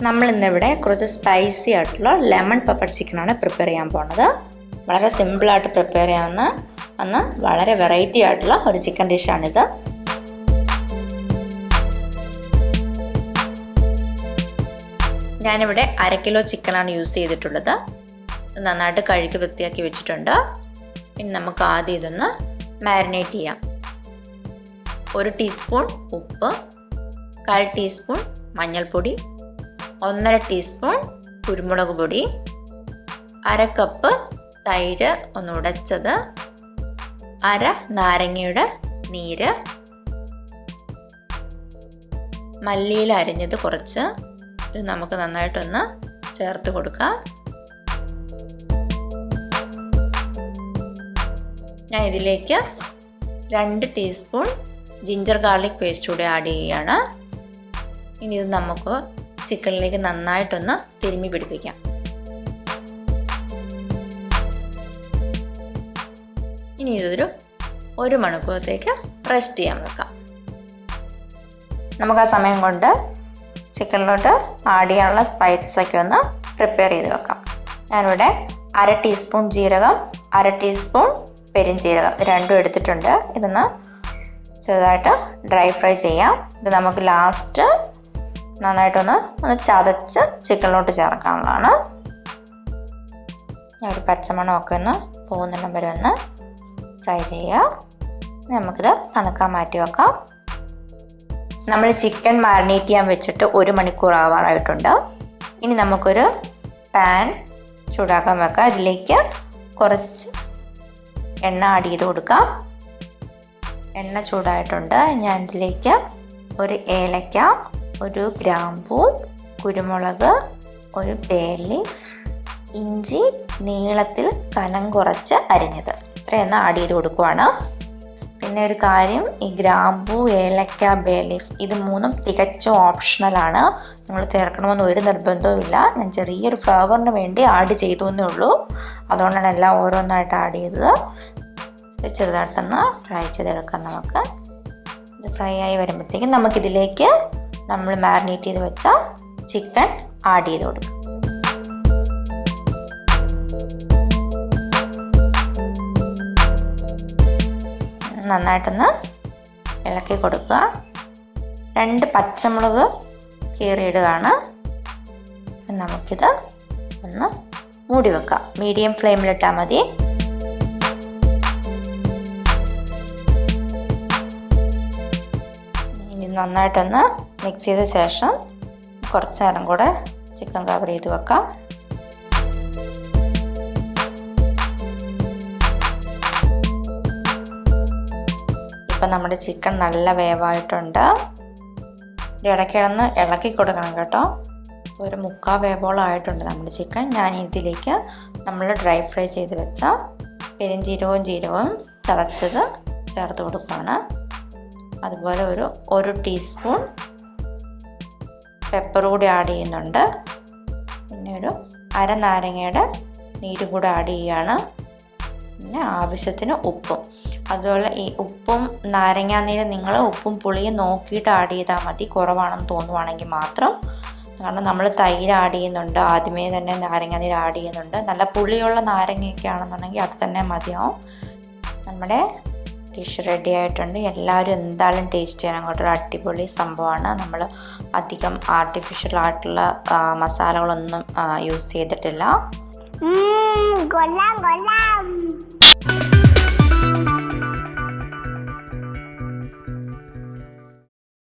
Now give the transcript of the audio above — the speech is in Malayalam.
നമ്മൾ ഇന്നിവിടെ കുറച്ച് സ്പൈസി ആയിട്ടുള്ള ലെമൺ പെപ്പർ ചിക്കനാണ് പ്രിപ്പയർ ചെയ്യാൻ പോകുന്നത്. വളരെ സിമ്പിളായിട്ട് പ്രിപ്പയർ ചെയ്യാവുന്ന വളരെ വെറൈറ്റി ആയിട്ടുള്ള ഒരു ചിക്കൻ ഡിഷാണിത്. ഞാനിവിടെ 1/2 കിലോ ചിക്കനാണ് യൂസ് ചെയ്തിട്ടുള്ളത്. നന്നായിട്ട് കഴുകി വൃത്തിയാക്കി വെച്ചിട്ടുണ്ട്. ഇനി നമുക്ക് ആദ്യം ഇതൊന്ന് മാരിനേറ്റ് ചെയ്യാം. 1 ടീസ്പൂൺ ഉപ്പ്, 1/4 ടീസ്പൂൺ മഞ്ഞൾപ്പൊടി, 1/2 ടീസ്പൂൺ കുരുമുളക് പൊടി, 1/2 കപ്പ് തൈര് ഒന്ന് ഉടച്ചത്, 1/2 നാരങ്ങയുടെ നീര്, മല്ലിയില അരിഞ്ഞത് കുറച്ച്. ഇത് നമുക്ക് നന്നായിട്ടൊന്ന് ചേർത്ത് കൊടുക്കാം. ഞാൻ ഇതിലേക്ക് 2 ടീസ്പൂൺ ജിഞ്ചർ ഗാർലിക് പേസ്റ്റ് കൂടി ആഡ് ചെയ്യുകയാണ്. ഇനി ഇത് നമുക്ക് ചിക്കനിലേക്ക് നന്നായിട്ടൊന്ന് തിരുമ്മി പിടിപ്പിക്കാം. ഇനി ഇതൊരു 1 മണിക്കൂറത്തേക്ക് റെസ്റ്റ് ചെയ്യാൻ വെക്കാം. നമുക്ക് ആ സമയം കൊണ്ട് ചിക്കനിലോട്ട് ആഡ് ചെയ്യാനുള്ള സ്പൈസസ് ഒക്കെ ഒന്ന് പ്രിപ്പയർ ചെയ്ത് വെക്കാം. ഞാനിവിടെ 1/2 ടീസ്പൂൺ ജീരകം, 1/2 ടീസ്പൂൺ പെരുംജീരകം രണ്ടും എടുത്തിട്ടുണ്ട്. ഇതൊന്ന് ചെറുതായിട്ട് ഡ്രൈ ഫ്രൈ ചെയ്യാം. ഇത് നമുക്ക് ലാസ്റ്റ് നന്നായിട്ടൊന്ന് ചതച്ച് ചിക്കനിലോട്ട് ചേർക്കാനുള്ളതാണ്. ഒരു പച്ചമണമൊക്കെ ഒന്ന് പോകുന്നിടം വരെ ഒന്ന് ഫ്രൈ ചെയ്യാം. നമുക്കിത് തണുക്കാൻ മാറ്റി വെക്കാം. നമ്മൾ ചിക്കൻ മാരിനേറ്റ് ചെയ്യാൻ വെച്ചിട്ട് 1 മണിക്കൂർ ആവാറായിട്ടുണ്ട്. ഇനി നമുക്കൊരു പാൻ ചൂടാക്കാൻ വെക്കാം. ഇതിലേക്ക് കുറച്ച് എണ്ണ ആഡ് ചെയ്ത് കൊടുക്കാം. എണ്ണ ചൂടായിട്ടുണ്ട്. ഞാൻ ഇതിലേക്ക് 1 ഏലക്ക, 1 ഗ്രാമ്പൂ, കുരുമുളക്, 1 ബേ ലീഫ്, ഇഞ്ചി നീളത്തിൽ കനം കുറച്ച് അരിഞ്ഞത് ഇത്രയൊന്ന് ആഡ് ചെയ്ത് കൊടുക്കുവാണ്. പിന്നെ ഒരു കാര്യം, ഈ ഗ്രാമ്പൂ, ഏലക്ക, ബേ ലീഫ് ഇത് 3ഉം തികച്ചും ഓപ്ഷണലാണ്. നിങ്ങൾ ചേർക്കണമെന്ന് ഒരു നിർബന്ധവും ഇല്ല. ഞാൻ ചെറിയൊരു ഫ്ലേവറിന് വേണ്ടി ആഡ് ചെയ്തു എന്നേ ഉള്ളൂ. അതുകൊണ്ടാണ് എല്ലാം ഓരോന്നായിട്ട് ആഡ് ചെയ്തത്. ചെറുതായിട്ടൊന്ന് ഫ്രൈ ചെയ്തെടുക്കാം. നമുക്ക് ഇത് ഫ്രൈ ആയി വരുമ്പോഴത്തേക്കും നമുക്കിതിലേക്ക് നമ്മൾ മാരിനേറ്റ് ചെയ്ത് വെച്ച ചിക്കൻ ആഡ് ചെയ്ത് കൊടുക്കാം. നന്നായിട്ടൊന്ന് ഇളക്കി കൊടുക്കുക. 2 പച്ചമുളക് കീറിയിടുകയാണ്. നമുക്കിത് ഒന്ന് മൂടി വെക്കാം. മീഡിയം ഫ്ലെയിമിലിട്ടാൽ മതി. നന്നായിട്ടൊന്ന് മിക്സ് ചെയ്ത ശേഷം കുറച്ച് നേരം കൂടെ ചിക്കൻ കവർ ചെയ്ത് വെക്കാം. ഇപ്പം നമ്മുടെ ചിക്കൻ നല്ല വേവായിട്ടുണ്ട്. ഇത് ഇടയ്ക്കിടന്ന് ഇളക്കി കൊടുക്കണം കേട്ടോ. ഒരു 3/4 വേവോളം ആയിട്ടുണ്ട് നമ്മുടെ ചിക്കൻ. ഞാൻ ഇതിലേക്ക് നമ്മൾ ഡ്രൈ ഫ്രൈ ചെയ്ത് വെച്ച പെരുംജീരകവും ജീരകവും ചതച്ചത് ചേർത്ത് കൊടുക്കുകയാണ്. അതുപോലെ 1 ടീസ്പൂൺ പെപ്പർ കൂടി ആഡ് ചെയ്യുന്നുണ്ട്. പിന്നെ 1/2 നാരങ്ങയുടെ നീര് കൂടെ ആഡ് ചെയ്യുകയാണ്. പിന്നെ ആവശ്യത്തിന് ഉപ്പും. അതുപോലെ ഈ ഉപ്പും നാരങ്ങാനീര് നിങ്ങൾ ഉപ്പും പുളിയും നോക്കിയിട്ട് ആഡ് ചെയ്താൽ മതി. കുറവാണെന്ന് തോന്നുവാണെങ്കിൽ മാത്രം. കാരണം നമ്മൾ തൈര് ആഡ് ചെയ്യുന്നുണ്ട്, ആദ്യമേ തന്നെ നാരങ്ങാനീര് ആഡ് ചെയ്യുന്നുണ്ട്. നല്ല പുളിയുള്ള നാരങ്ങയൊക്കെ ആണെന്നുണ്ടെങ്കിൽ അത് തന്നെ മതിയാവും. നമ്മുടെ ഡിഷ് റെഡി ആയിട്ടുണ്ട്. എല്ലാവരും എന്തായാലും ടേസ്റ്റ് ചെയ്യാൻ അങ്ങോട്ടൊരു അടിപൊളി സംഭവമാണ്. നമ്മൾ അധികം ആർട്ടിഫിഷ്യൽ ആയിട്ടുള്ള മസാലകളൊന്നും യൂസ് ചെയ്തിട്ടില്ല.